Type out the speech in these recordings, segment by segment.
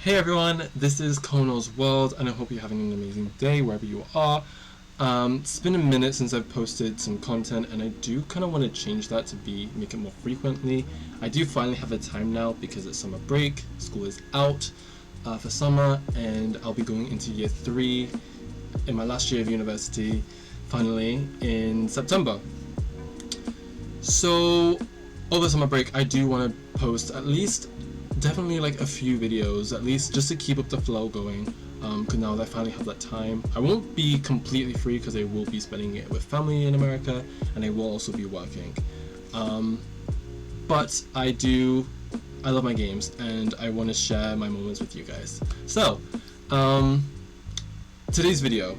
Hey everyone, this is Kono's World, and I hope you're having an amazing day wherever you are. It's been a minute since I've posted some content, and I do kind of want to change that to make it more frequently. I do finally have the time now because it's summer break, school is out for summer, and I'll be going into year 3 in my last year of university, finally, in September. So, over summer break, I do want to post at least definitely like a few videos, at least just to keep up the flow going, because now that I finally have that time. I won't be completely free because I will be spending it with family in America, and I will also be working, but I love my games and I want to share my moments with you guys. So today's video,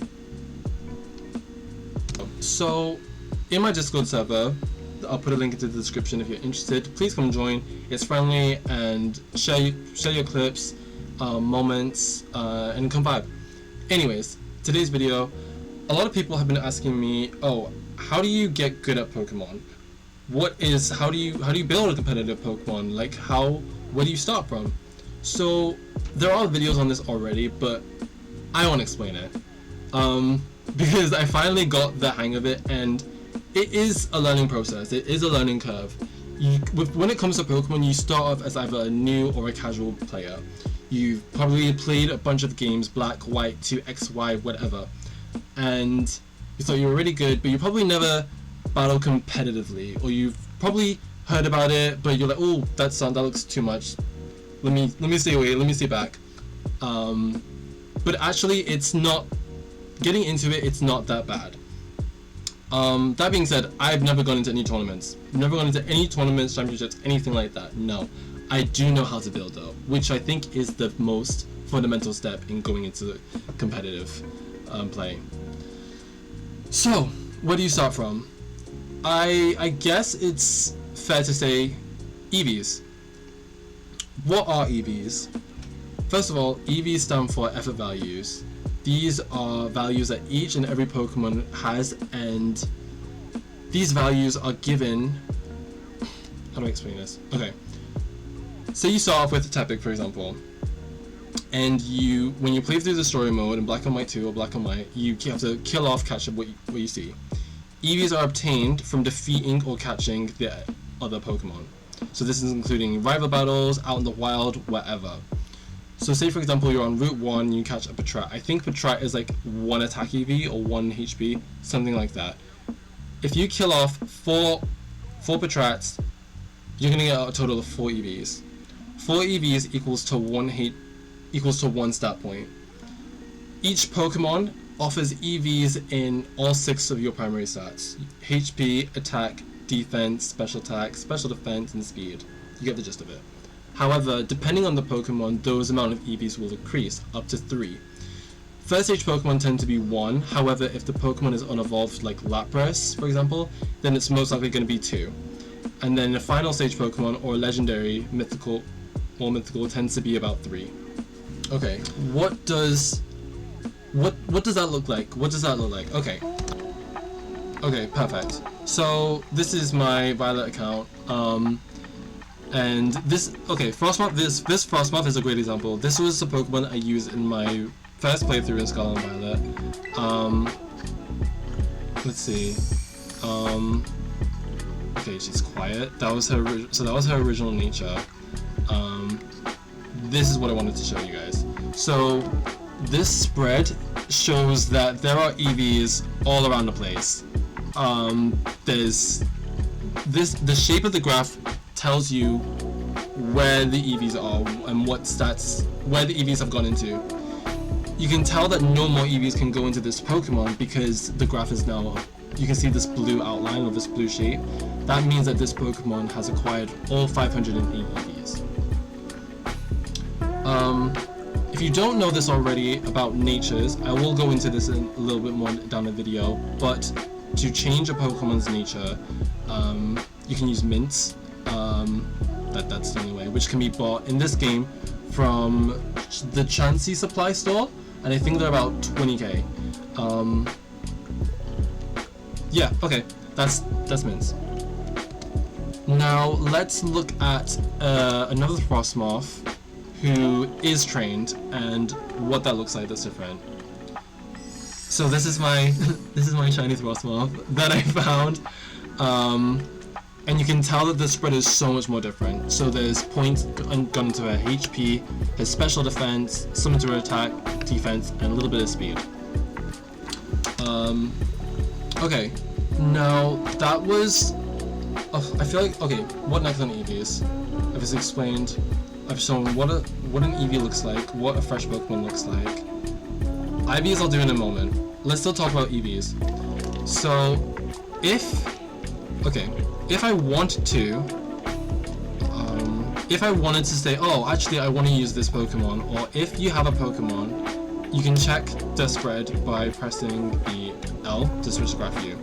so in my Discord server, I'll put a link into the description if you're interested. Please come join. It's friendly, and share your clips, moments, and come vibe. Anyways, today's video, a lot of people have been asking me, oh, how do you get good at Pokemon? How do you build a competitive Pokemon? Like where do you start from? So there are videos on this already, but I want to explain it, because I finally got the hang of it, and it is a learning process. It is a learning curve. When it comes to Pokemon, you start off as either a new or a casual player. You've probably played a bunch of games, Black, White, 2X, Y, whatever, and you thought you were really good, but you probably never battled competitively, or you've probably heard about it, but you're like, oh, that looks too much. Let me stay away. Let me stay back. But actually, it's not. Getting into it, it's not that bad. That being said, I've never gone into any tournaments. Never gone into any tournaments, championships, anything like that. No. I do know how to build though, which I think is the most fundamental step in going into competitive play. So, where do you start from? I guess it's fair to say EVs. What are EVs? First of all, EVs stand for effort values. These are values that each and every Pokemon has, and these values are given. How do I explain this? Okay. Say you start off with a Tepic, for example, and when you play through the story mode in Black and White 2 or Black and White, you have to kill off, catch up what you see. EVs are obtained from defeating or catching the other Pokemon. So this is including rival battles, out in the wild, wherever. So say for example you're on Route 1, you catch a Patrat. I think Patrat is like 1 attack EV or 1 HP, something like that. If you kill off 4 Patrats, you're gonna get a total of 4 EVs. 4 EVs equals to 1 stat point. Each Pokemon offers EVs in all 6 of your primary stats: HP, attack, defense, special attack, special defense, and speed. You get the gist of it. However, depending on the Pokemon, those amount of EVs will increase, up to 3. First stage Pokemon tend to be 1, however, if the Pokemon is unevolved, like Lapras, for example, then it's most likely going to be 2. And then the final stage Pokemon, or legendary, mythical, tends to be about 3. Okay, what does that look like? What does that look like? Okay, perfect. So, this is my Violet account, and this, Frostmoth, this Frostmoth is a great example. This was a Pokemon I used in my first playthrough in Scarlet and Violet. Let's see. Okay, she's quiet. That was her original nature. This is what I wanted to show you guys. So, this spread shows that there are EVs all around the place. The shape of the graph tells you where the EVs are and what stats, where the EVs have gone into. You can tell that no more EVs can go into this Pokemon because the graph is now, you can see this blue outline or this blue shape. That means that this Pokemon has acquired all 508 EVs. If you don't know this already about natures, I will go into this in a little bit more down the video, but to change a Pokemon's nature, you can use mints. That's the only way, which can be bought in this game from the Chansey supply store, and I think they're about 20k. Yeah, okay, that's mints. Now let's look at another Frostmoth who is trained and what that looks like that's different. So this is my this is my shiny Throssmoth that I found, and you can tell that the spread is so much more different. So there's points gone into her HP, her special defense, some into her attack, defense, and a little bit of speed. Okay, now that was. Oh, I feel like okay. What next on EVs? I've just explained. I've shown what an EV looks like, what a fresh Pokemon looks like. IVs I'll do in a moment. Let's still talk about EVs. So, if I want to, if I wanted to say, oh, actually I want to use this Pokemon, or if you have a Pokemon, you can check the spread by pressing the L to switch the graph view.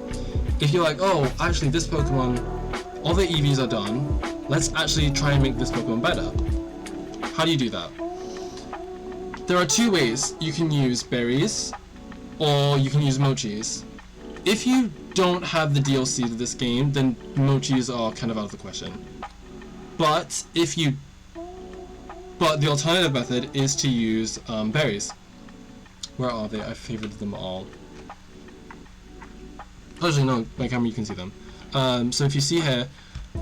If you're like, oh, actually this Pokemon, all the EVs are done, let's actually try and make this Pokemon better. How do you do that? There are two ways. You can use berries, or you can use mochis. If you don't have the DLC to this game, then mochis are kind of out of the question. But the alternative method is to use berries. Where are they? I've favorited them all. Actually, no, my camera, you can see them. So if you see here,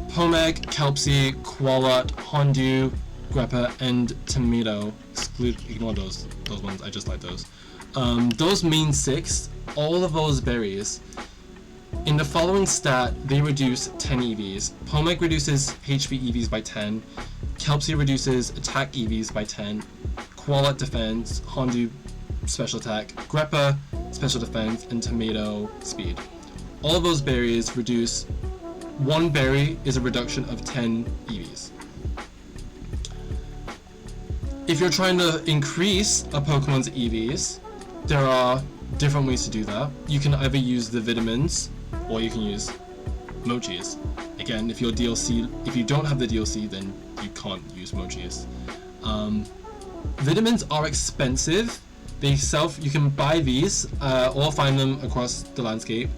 Pomeg, Kelpsie, Qualat, Hondu, Greppa, and Tomato. Ignore those ones, I just like those. Those main 6, all of those berries, in the following stat, they reduce 10 EVs. Pomeg reduces HP EVs by 10, Kelpsie reduces attack EVs by 10, Qualat defense, Hondu special attack, Greppa special defense, and Tomato speed. All of those berries reduce, one berry is a reduction of 10 EVs. If you're trying to increase a Pokemon's EVs, there are different ways to do that. You can either use the vitamins, or you can use mochis. Again, if you don't have the DLC, then you can't use mochis. Vitamins are expensive. You can buy these, or find them across the landscape.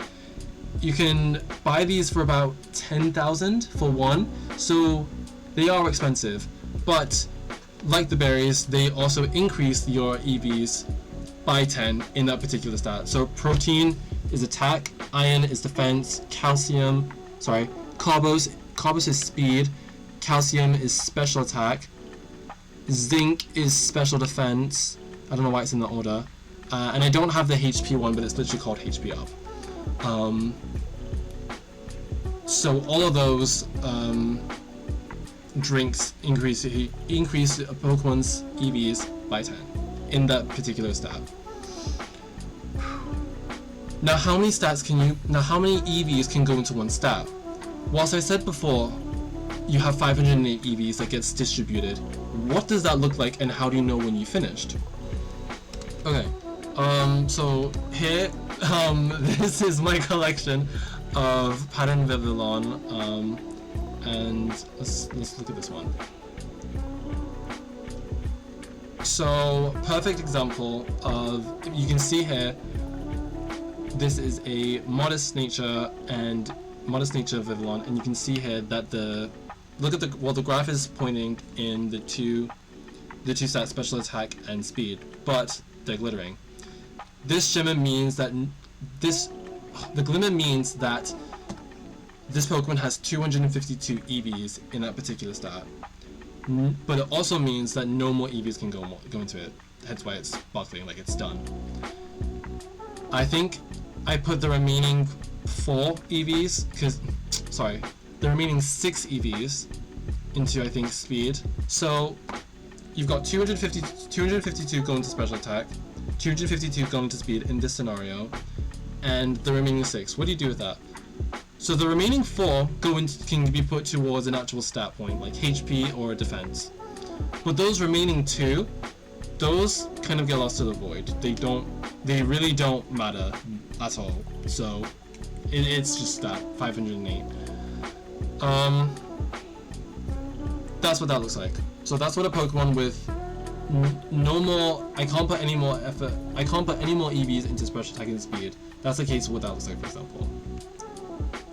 You can buy these for about 10,000 for one, so they are expensive. But like the berries, they also increase your EVs by 10 in that particular stat. So protein is attack, iron is defense, carbos is speed, calcium is special attack, zinc is special defense. I don't know why it's in that order. And I don't have the HP one, but it's literally called HP up. So all of those drinks increase a Pokemon's EVs by 10 in that particular stat. Now how many EVs can go into one stat? Whilst I said before, you have 508 EVs that gets distributed. What does that look like, and how do you know when you finished? Okay, so here, this is my collection of Pattern Vivillon, and let's look at this one. So, perfect example of, you can see here, this is a Modest Nature Vivillon, and you can see here that the graph is pointing in the two stats, special attack and speed, but they're glittering. This shimmer means that the glimmer means that this Pokemon has 252 EVs in that particular stat. But it also means that no more EVs can go into it. That's why it's sparkling, like it's done. I think I put the remaining 4 EVs, the remaining 6 EVs into, I think, speed. So you've got 252 going to special attack, 252 going to speed in this scenario, and the remaining 6. What do you do with that? So the remaining 4 can be put towards an actual stat point, like HP or defense. But those remaining 2, those kind of get lost to the void. They really don't matter at all. So it's just that 508. That's what that looks like. So that's what a Pokemon with no more. I can't put any more effort. I can't put any more EVs into special attack and speed. That's the case of what that looks like, for example.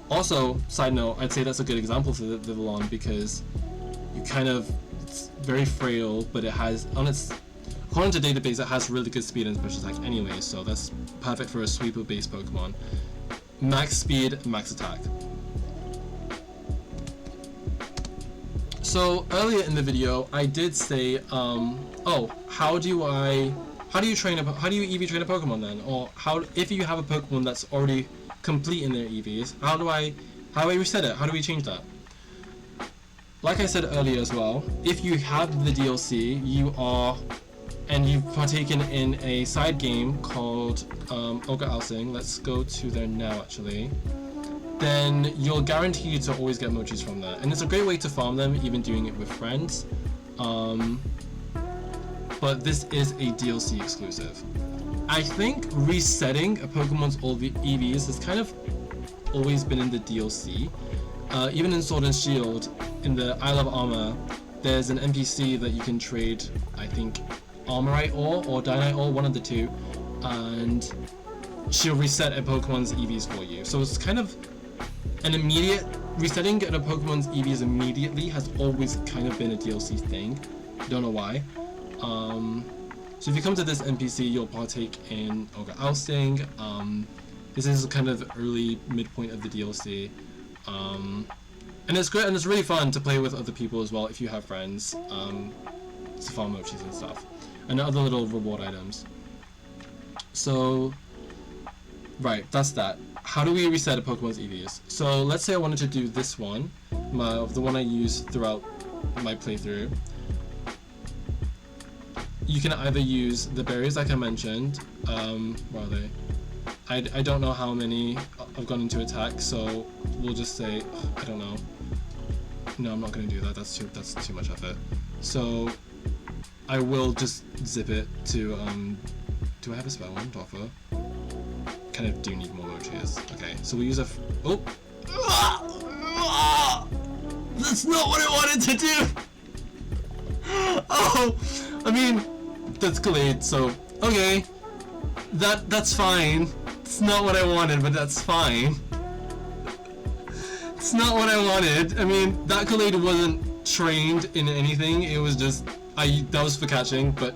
Also, side note, I'd say that's a good example for the Vivillon because you kind of it's very frail, but it has, according to database, it has really good speed and special attack anyway, so that's perfect for a sweeper-based Pokemon. Max speed, max attack. So earlier in the video, I did say, oh, how do you EV train a Pokemon then? Or if you have a Pokemon that's already complete in their EVs, how do I reset it? How do we change that? Like I said earlier as well, if you have the DLC, and you've partaken in a side game called Ogre Alsing, let's go to there now actually, then you're guaranteed to always get mochis from there. And it's a great way to farm them, even doing it with friends. But this is a DLC exclusive. I think resetting a Pokemon's old EVs has kind of always been in the DLC. Even in Sword and Shield, in the Isle of Armor, there's an NPC that you can trade, I think, Armorite Ore or Dynite Ore, one of the two, and she'll reset a Pokemon's EVs for you. So it's kind of an immediate resetting a Pokemon's EVs immediately has always kind of been a DLC thing. Don't know why. So if you come to this NPC, you'll partake in Ogre Ousting. This is kind of the early midpoint of the DLC. And it's great, and it's really fun to play with other people as well if you have friends, to farm mochis and stuff, and other little reward items. So, right, that's that. How do we reset a Pokemon's EVs? So let's say I wanted to do this one, the one I use throughout my playthrough. You can either use the berries like I mentioned, where are they? I don't know how many I've gone into attack, so we'll just say, I don't know. No, I'm not going to do that, that's too much effort. So I will just zip it to, do I have a spell on Doffer? Kind of do need more mochis. Okay, so we use a, oh! That's not what I wanted to do! Oh! I mean, that's Glade, so, okay. That's fine. It's not what I wanted, but that's fine. It's not what I wanted. I mean, that Glade wasn't trained in anything. It was just, that was for catching, but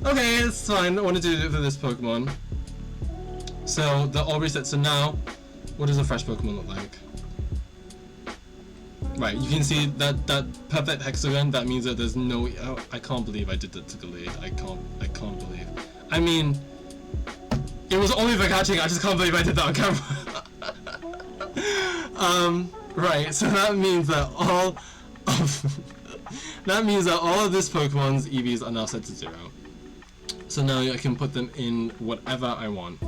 okay, it's fine. I wanted to do it for this Pokemon. So, the all reset. So now, what does a fresh Pokemon look like? Right, you can see that perfect hexagon. That means that there's no. Oh, I can't believe I did that to Glade. I can't believe. I mean, it was only for catching. I just can't believe I did that on camera. Right. So that means that all of this Pokemon's EVs are now set to 0. So now I can put them in whatever I want.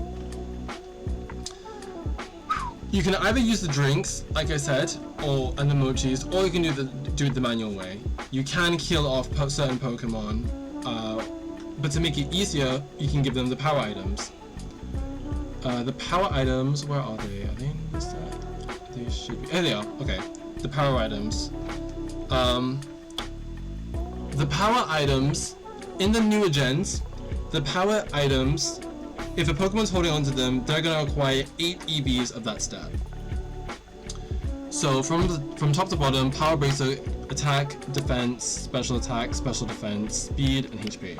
You can either use the drinks, like I said, and the mochis, or you can do it the manual way. You can kill off certain Pokemon, but to make it easier, you can give them the power items. The power items, where are they? Are they in this set? They should be. There they are. Okay. The power items. The power items in the newer gens. The power items, if a Pokemon's holding onto them, they're gonna acquire 8 EVs of that stat. So from top to bottom, power bracer, attack, defense, special attack, special defense, speed, and HP.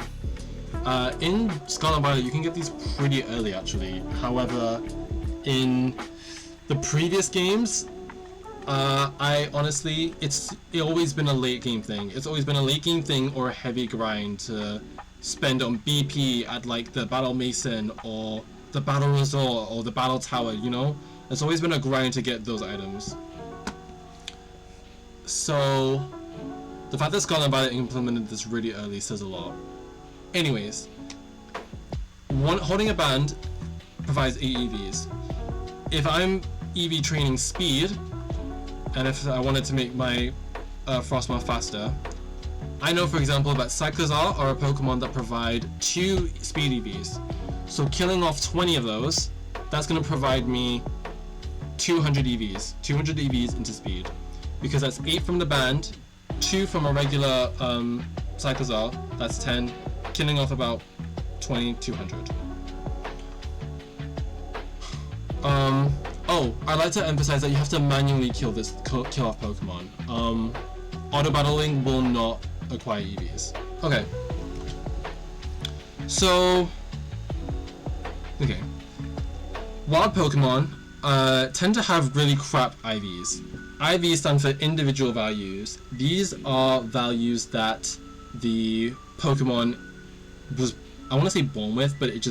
In Scarlet and Violet, you can get these pretty early actually. However, in the previous games, I honestly, it's always been a late game thing. It's always been a late game thing or a heavy grind to spend on BP at like the Battle Mason or the Battle Resort or the Battle Tower, you know? It's always been a grind to get those items. So, the fact that Scarlet and Violet implemented this really early says a lot. Anyways, holding a band provides 8 EVs. If I'm EV training speed, and if I wanted to make my Frostmoth faster, I know, for example, that Cyclizar are a Pokemon that provide 2 speed EVs. So killing off 20 of those, that's going to provide me 200 EVs. 200 EVs into speed. Because that's 8 from the band, 2 from a regular Cyclizar, that's 10, killing off about 20, 200. Oh, I'd like to emphasize that you have to manually kill off Pokemon. Auto battling will not acquire EVs. Okay. So, okay. Wild Pokemon tend to have really crap IVs. IVs stand for individual values. These are values that the Pokemon was, I want to say born with, but it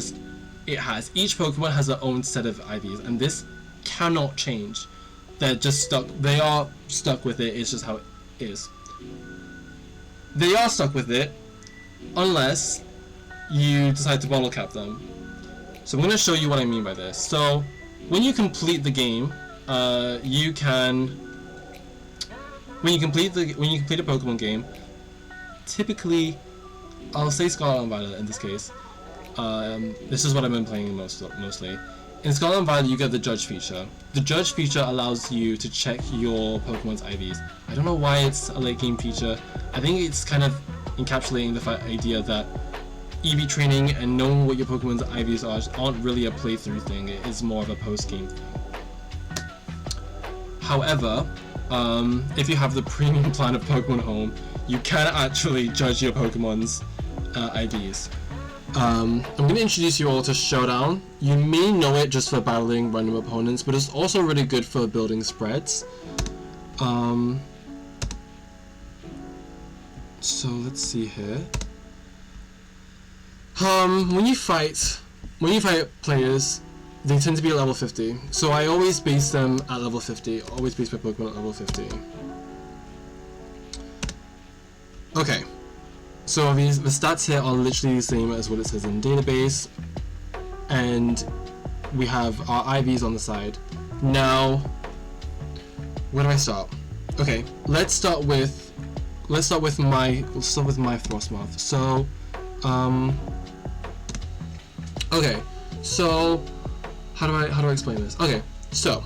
has. Each Pokemon has their own set of IVs, and this cannot change. They're just stuck. They are stuck with it. It's just how it is. They are stuck with it unless you decide to bottle cap them. So I'm going to show you what I mean by this. So when you complete the game, you can, when you complete a Pokemon game, typically, I'll say Scarlet and Violet in this case. This is what I've been playing mostly. In Scarlet and Violet, you get the Judge feature. The Judge feature allows you to check your Pokemon's IVs. I don't know why it's a late game feature. I think it's kind of encapsulating the idea that EV training and knowing what your Pokemon's IVs are aren't really a playthrough thing. It is more of a post-game thing. However, if you have the premium plan of Pokemon Home, you can actually judge your Pokemon's IVs. I'm going to introduce you all to Showdown. You may know it just for battling random opponents, but it's also really good for building spreads. So let's see here. When you fight players, they tend to be at level 50. So I always base them at level 50. Always base my Pokemon at level 50. Okay. So the stats here are literally the same as what it says in the database, and we have our IVs on the side. Now, where do I start? Okay, let's start with my Frostmoth. So, okay, so how do I explain this? Okay, so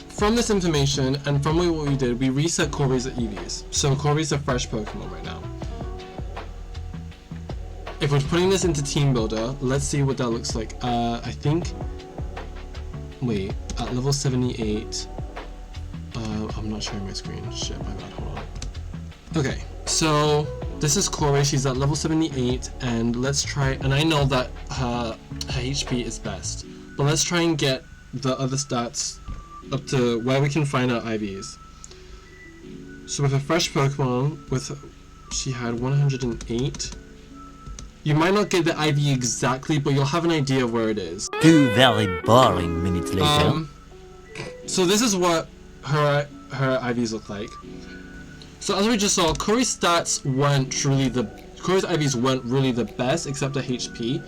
from this information and from what we did, we reset Corey's EVs. So Corey's a fresh Pokemon right now. If we're putting this into Team Builder, let's see what that looks like. I think, wait, at level 78, I'm not sharing my screen, shit, my bad, hold on. Okay, so this is Corey, she's at level 78, and let's try, and I know that her HP is best, but let's try and get the other stats up to where we can find our IVs. So with a fresh Pokemon, she had 108. You might not get the IV exactly, but you'll have an idea of where it is. 2 very boring minutes later. So this is what her IVs look like. So as we just saw, Corey's IVs weren't really the best, except the HP.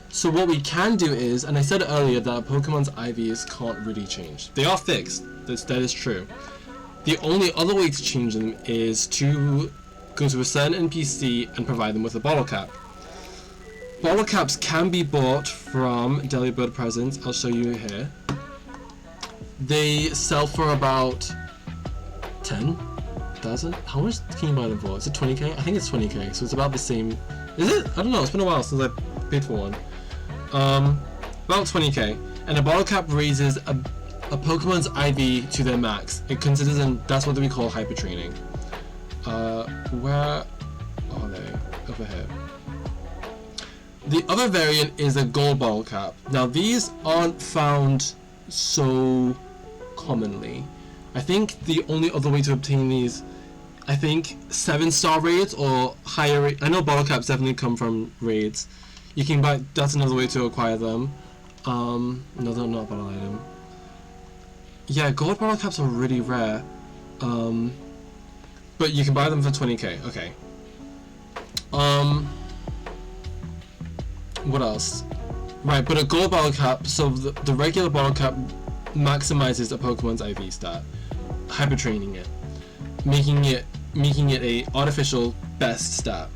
So what we can do is, and I said earlier that Pokemon's IVs can't really change. They are fixed, that is true. The only other way to change them is to go to a certain NPC and provide them with a bottle cap. Bottle caps can be bought from Delibird Presents. I'll show you here. They sell for about 10,000. How much can you buy them for? Is it 20k? I think it's 20k, so it's about the same. Is it? I don't know. It's been a while since I paid for one. About 20k. And a bottle cap raises a Pokemon's IV to their max. It considers them. That's what we call hyper training. Where are they? Over here. The other variant is a gold bottle cap. Now these aren't found so commonly. I think the only other way to obtain these, I think 7-star raids or higher rate. I know bottle caps definitely come from raids. You can buy, that's another way to acquire them. No, they're not a bottle item. Yeah, gold bottle caps are really rare. But you can buy them for 20k, okay. What else? Right, but a gold bottle cap, so the regular bottle cap maximizes a Pokemon's IV stat, hyper training it, making it a artificial best stat.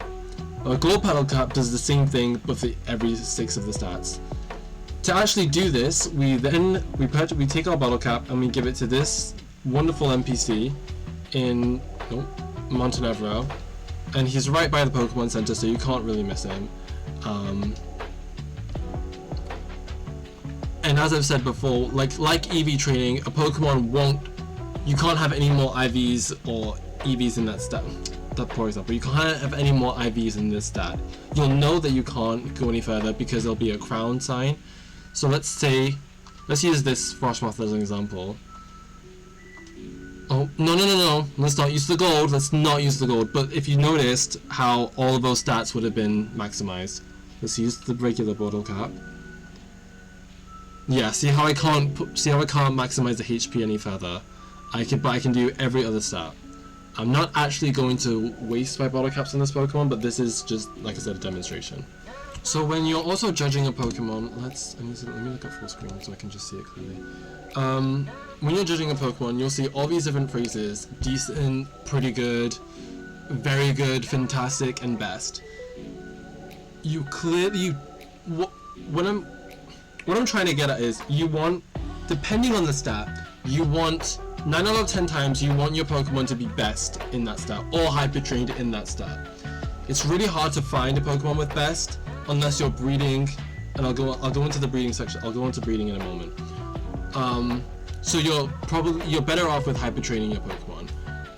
A gold bottle cap does the same thing but for every 6 of the stats. To actually do this, we take our bottle cap and we give it to this wonderful NPC in Montenegro, and he's right by the Pokemon Center, so you can't really miss him. And as I've said before, like EV training, a Pokemon you can't have any more IVs or EVs in that stat. for example, you can't have any more IVs in this stat. You'll know that you can't go any further because there'll be a crown sign. So let's use this Frostmoth as an example. Oh, no. Let's not use the gold. Let's not use the gold. But if you noticed how all of those stats would have been maximized. Let's use the regular bottle cap. Yeah, see how I can't maximize the HP any further. But I can do every other stat. I'm not actually going to waste my bottle caps on this Pokemon, but this is just, like I said, a demonstration. So when you're also judging a Pokemon, let me look at full screen so I can just see it clearly. When you're judging a Pokemon, you'll see all these different phrases: decent, pretty good, very good, fantastic, and best. What I'm trying to get at is, you want, depending on the stat, you want 9 out of 10 times you want your Pokemon to be best in that stat or hyper trained in that stat. It's really hard to find a Pokemon with best unless you're breeding, and I'll go into the breeding section. I'll go into breeding in a moment. So you're better off with hyper training your Pokemon.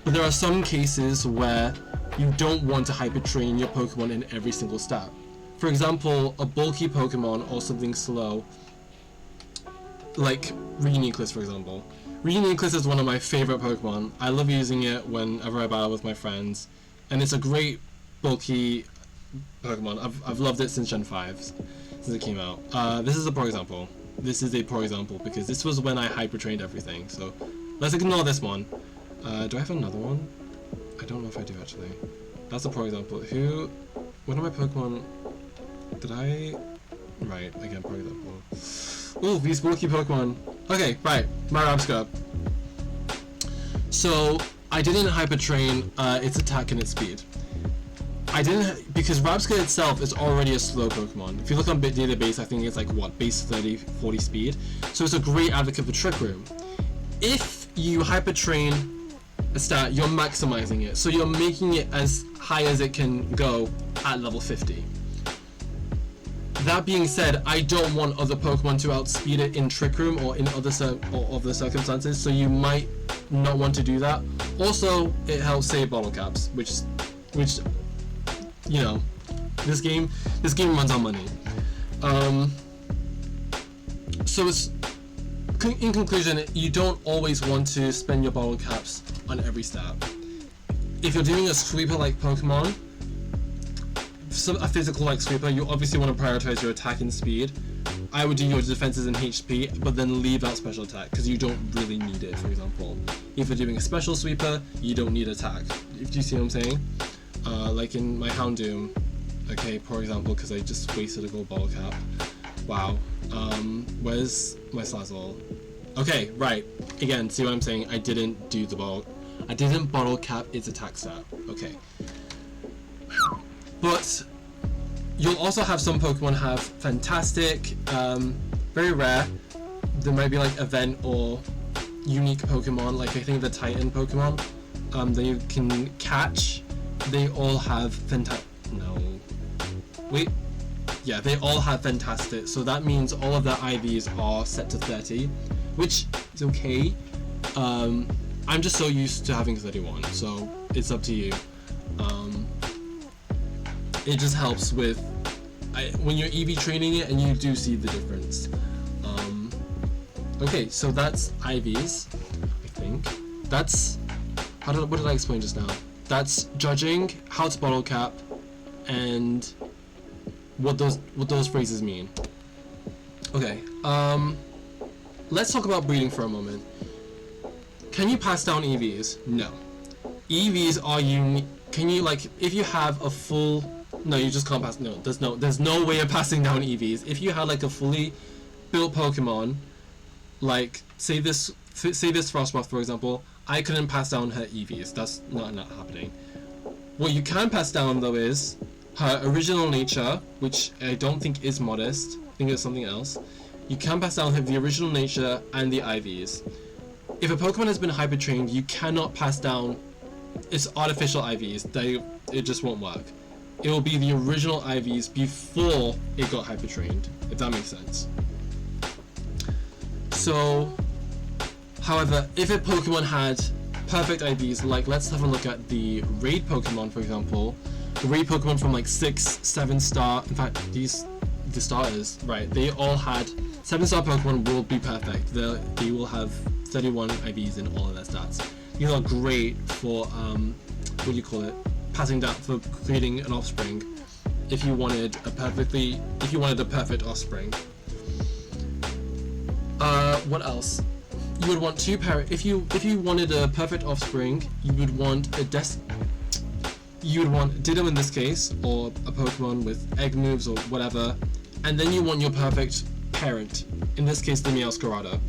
But there are some cases where you don't want to hyper train your Pokemon in every single stat. For example, a bulky Pokemon or something slow, like Reuniclus, for example. Reuniclus is one of my favorite Pokemon. I love using it whenever I battle with my friends, and it's a great bulky Pokemon. I've loved it since Gen 5, since it came out. This is a poor example. This is a poor example because this was when I hyper trained everything. So let's ignore this one. Do I have another one? I don't know if I do actually. That's a poor example. One of my Pokemon did I? Right, again, poor example. Ooh, these bulky Pokemon. Okay, right, my Rabsca. So I didn't hyper train its attack and its speed. I didn't, because Rabsca itself is already a slow Pokemon. If you look on bit database, I think it's like what, base 30, 40 speed. So it's a great advocate for Trick Room. If you hyper train a stat, you're maximizing it. So you're making it as high as it can go at level 50. That being said, I don't want other Pokemon to outspeed it in Trick Room or in other circumstances, so you might not want to do that. Also, it helps save bottle caps, which you know, this game runs on money. So in conclusion, you don't always want to spend your bottle caps on every stat. If you're doing a sweeper like Pokemon, a physical like sweeper, you obviously want to prioritize your attack and speed. I would do your defenses and HP, but then leave out special attack because you don't really need it. For example, if you're doing a special sweeper, you don't need attack. Do you see what I'm saying? Like in my Houndoom, okay, for example, because I just wasted a gold bottle cap. Wow. Where's my Slazzle? Okay, right. Again, see what I'm saying? I didn't bottle cap its attack stat. Okay. But you'll also have some Pokemon have fantastic, very rare. There might be like event or unique Pokemon, like I think the Titan Pokemon that you can catch. They all have they all have fantastic. So that means all of their IVs are set to 30, which is okay. I'm just so used to having 31, so it's up to you. It just helps with when you're EV training it, and you do see the difference. Okay, so that's IVs. I think that's what did I explain just now? That's judging, how to bottle cap, and what those phrases mean. Okay, let's talk about breeding for a moment. Can you pass down EVs? No. EVs are unique. Can you, like, if you have a full... No, you just can't pass... No, there's no way of passing down EVs. If you had, like, a fully built Pokemon, like, say this Frostmoth, for example, I couldn't pass down her EVs. That's not happening. What you can pass down, though, is her original nature, which I don't think is modest. I think it's something else. You can pass down the original nature and the IVs. If a Pokemon has been hyper trained, you cannot pass down its artificial IVs. It just won't work. It will be the original IVs before it got hyper trained, if that makes sense. So, however, if a Pokemon had perfect IVs, like let's have a look at the raid Pokemon, for example. The raid Pokemon from like 6, 7 star, in fact, the starters, right, they all had 7-star Pokemon will be perfect. They will have 31 IVs in all of their stats. These are great for, what do you call it, passing down, for creating an offspring. If you wanted a perfect offspring. What else? You would want two if you wanted a perfect offspring, you would want Ditto in this case, or a Pokemon with egg moves or whatever, and then you want your perfect parent, in this case the Meowscarada.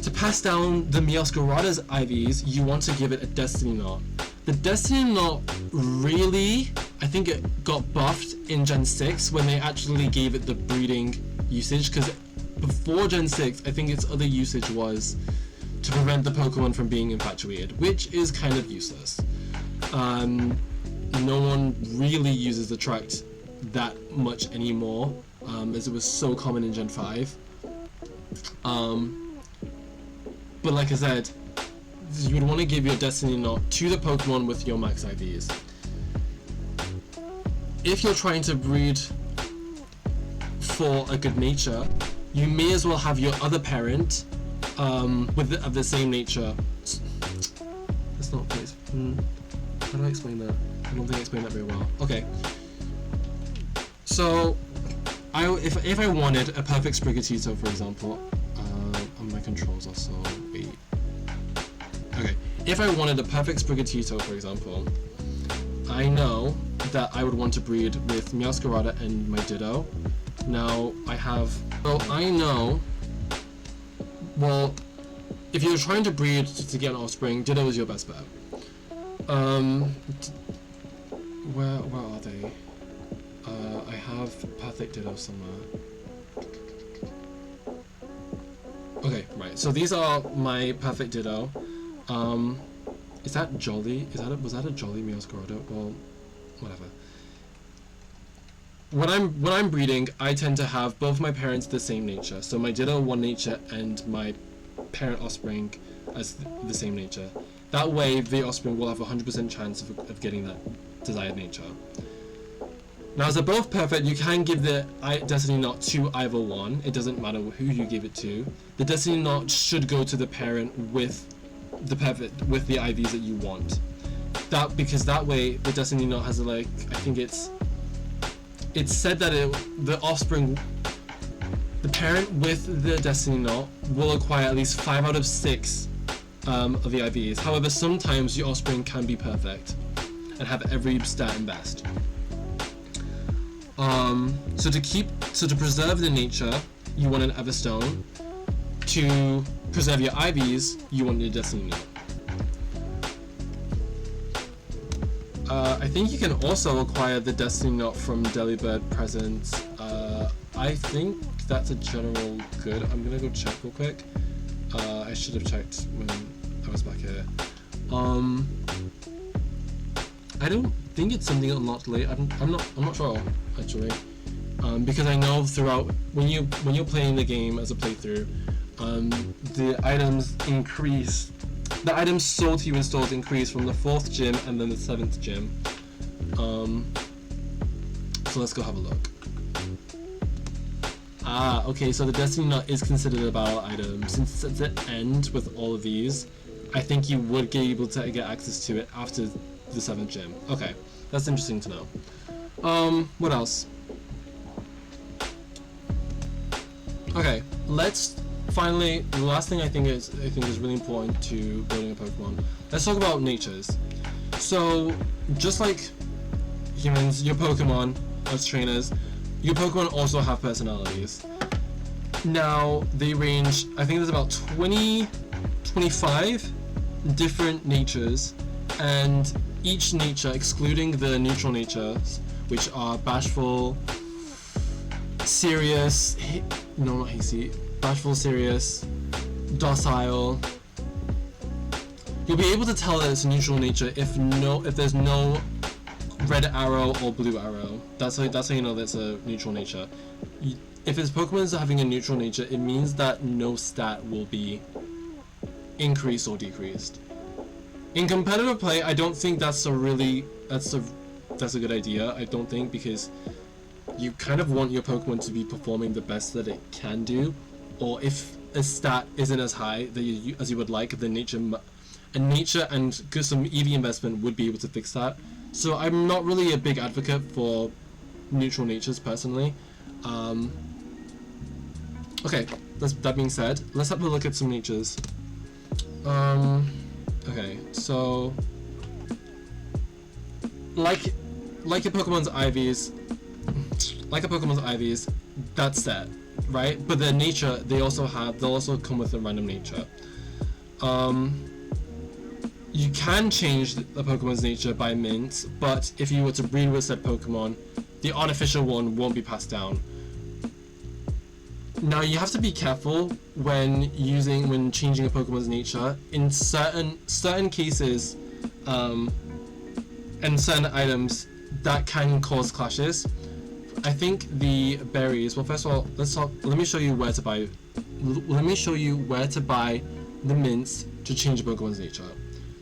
To pass down the Meowscarada's IVs, you want to give it a Destiny Knot. The Destiny Knot really, I think it got buffed in Gen 6 when they actually gave it the breeding usage, because before Gen 6, I think its other usage was to prevent the Pokemon from being infatuated, which is kind of useless. No one really uses the tract that much anymore, as it was so common in Gen 5. But like I said, you would want to give your Destiny Knot to the Pokemon with your max IVs. If you're trying to breed for a good nature, you may as well have your other parent of the same nature. That's not place. How do I explain that? I don't think I explained that very well. Okay. So, if I wanted a perfect Sprigatito, for example, on my controls also. Wait. Okay. If I wanted a perfect Sprigatito, for example, I know that I would want to breed with Meowscarada and my Ditto. Now I know. Well, if you're trying to breed to get an offspring, Ditto is your best bet. Where are they? I have perfect Ditto somewhere. Okay, right. So these are my perfect Ditto. Is that Jolly? Was that a Jolly Meowscarada? Well, whatever. When I'm breeding, I tend to have both my parents the same nature. So my Ditto one nature and my parent offspring as the same nature. That way, the offspring will have a 100% chance of getting that desired nature. Now, as they're both perfect, you can give the Destiny Knot to either one. It doesn't matter who you give it to. The Destiny Knot should go to the parent with the IVs that you want. Because that way, the Destiny Knot has I think it's said that the offspring, the parent with the Destiny Knot will acquire at least 5 out of 6 of the IVs. However, sometimes your offspring can be perfect and have every stat and best. So to preserve the nature, you want an Everstone. To preserve your IVs, you want your Destiny Knot. I think you can also acquire the Destiny Knot from Delibird presents. I think that's a general good. I'm gonna go check real quick. I should have checked when I was back here. I don't think it's something unlocked late. I'm not sure actually, because I know throughout when you're playing the game as a playthrough, the items increase. The items sold to you in stores increase from the 4th gym and then the 7th gym. So let's go have a look. Okay, so the Destiny Knot is considered a battle item. Since it's at the end with all of these, I think you would be able to get access to it after the 7th gym. Okay, that's interesting to know. What else? Okay, let's finally, the last thing I think is really important to building a Pokemon. Let's talk about natures. So, just like humans, your Pokemon, as trainers, your Pokemon also have personalities. Now, they range, I think there's about 25 different natures, and each nature, excluding the neutral natures, which are bashful, serious, no, not hasty, bashful, serious, docile. You'll be able to tell that it's a neutral nature if there's no red arrow or blue arrow. That's how you know that's a neutral nature. If it's Pokemon having a neutral nature, it means that no stat will be increased or decreased. In competitive play, I don't think that's a good idea. I don't think, because you kind of want your Pokemon to be performing the best that it can do, or if a stat isn't as high as you would like, then nature and some EV investment would be able to fix that. So I'm not really a big advocate for neutral natures personally. Okay, that being said, let's have a look at some natures. Okay, so like your Pokemon's IVs, that's set, right? But their nature, they'll also come with a random nature. You can change the Pokemon's nature by mint, but if you were to breed with said Pokemon, the artificial one won't be passed down. Now you have to be careful when changing a Pokemon's nature. In certain cases, and certain items, that can cause clashes. I think the berries. Well, first of all, let me show you where to buy. Let me show you where to buy the mints to change a Pokemon's nature.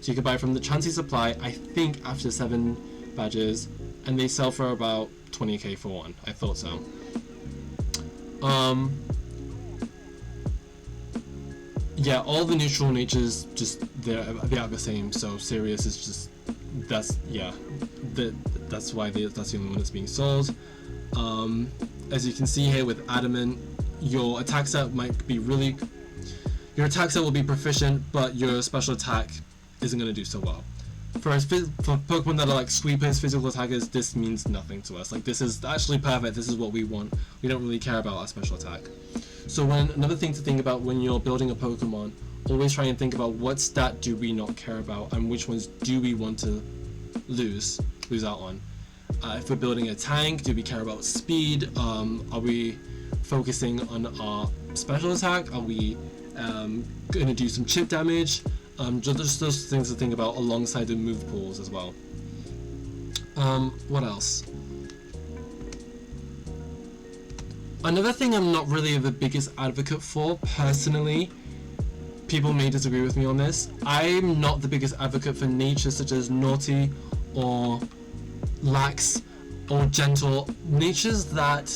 So you can buy from the Chansey supply, I think after 7 badges, and they sell for about 20k for one. I thought so. Yeah, all the neutral natures they are the same. So Sirius is just that's why that's the only one that's being sold. As you can see here with Adamant, your attack set will be proficient, but your special attack isn't going to do so well. For Pokemon that are like sweepers, physical attackers, this means nothing to us. Like, this is actually perfect. This is what we want. We don't really care about our special attack. So another thing to think about when you're building a Pokemon, always try and think about what stat do we not care about and which ones do we want to lose out on. If we're building a tank, do we care about speed? Are we focusing on our special attack? Are we going to do some chip damage? Just those things to think about alongside the move pools as well. What else? Another thing I'm not really the biggest advocate for, personally, people may disagree with me on this, I'm not the biggest advocate for natures such as naughty or lax or gentle. Natures that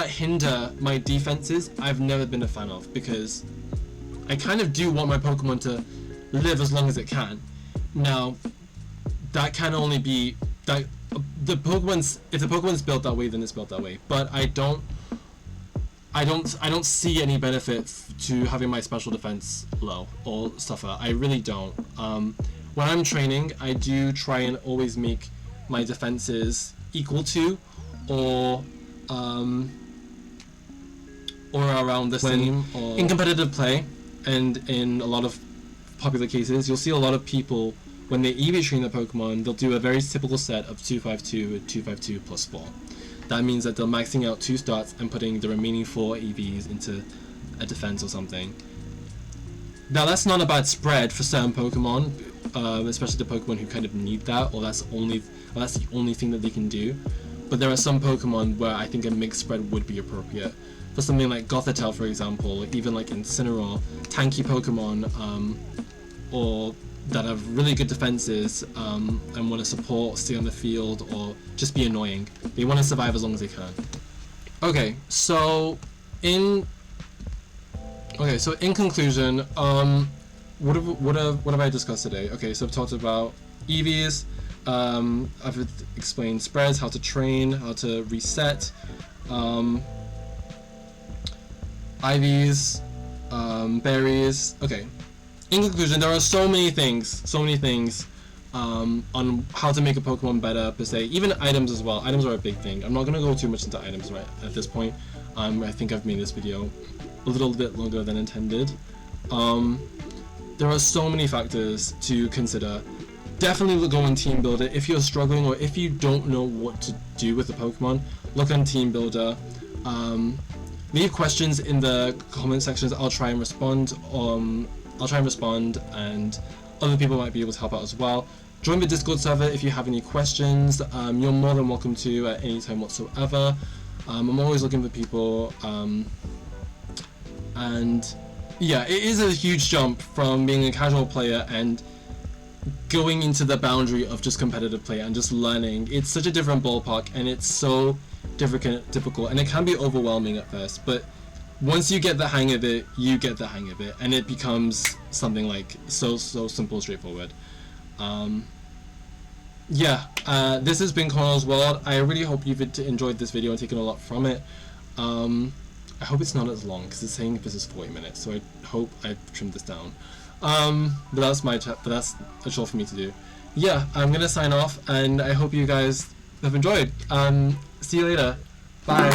hinder my defenses, I've never been a fan of, because I kind of do want my Pokemon to live as long as it can. Now, that can only be that if the Pokemon's built that way, then it's built that way. But I don't see any benefit to having my special defense low or suffer. I really don't. When I'm training, I do try and always make my defenses equal to or around the same. In competitive play, and in a lot of popular cases, you'll see a lot of people, when they EV train their Pokemon, they'll do a very typical set of 252 and 252 plus 4. That means that they're maxing out 2 starts and putting the remaining 4 EVs into a defense or something. Now, that's not a bad spread for certain Pokemon, especially the Pokemon who kind of need that, or that's the only thing that they can do. But there are some Pokemon where I think a mixed spread would be appropriate. For something like Gothitelle, for example, or even like Incineroar, tanky Pokemon, or that have really good defenses and want to support, stay on the field, or just be annoying. They want to survive as long as they can. Okay, so in conclusion, what have I discussed today? Okay, so I've talked about EVs. I've explained spreads, how to train, how to reset, IVs, berries. Okay. In conclusion, there are so many things on how to make a Pokemon better per se. Even items as well. Items are a big thing. I'm not gonna go too much into items right at this point. I think I've made this video a little bit longer than intended. There are so many factors to consider. Definitely go on Team Builder if you're struggling or if you don't know what to do with the Pokemon. Look on Team Builder. Leave questions in the comment sections. I'll try and respond. And other people might be able to help out as well. Join the Discord server if you have any questions. You're more than welcome to at any time whatsoever. I'm always looking for people, And yeah, it is a huge jump from being a casual player and going into the boundary of just competitive play and just learning. It's such a different ballpark, and it's so difficult, and it can be overwhelming at first, but once you get the hang of it, you get the hang of it, and it becomes something like so simple, straightforward. This has been Cornell's World. I really hope you've enjoyed this video and taken a lot from it. I hope it's not as long, because it's saying this is 40 minutes, so I hope I've trimmed this down. But that's a chore for me to do. Yeah, I'm gonna sign off, and I hope you guys have enjoyed. See you later. Bye.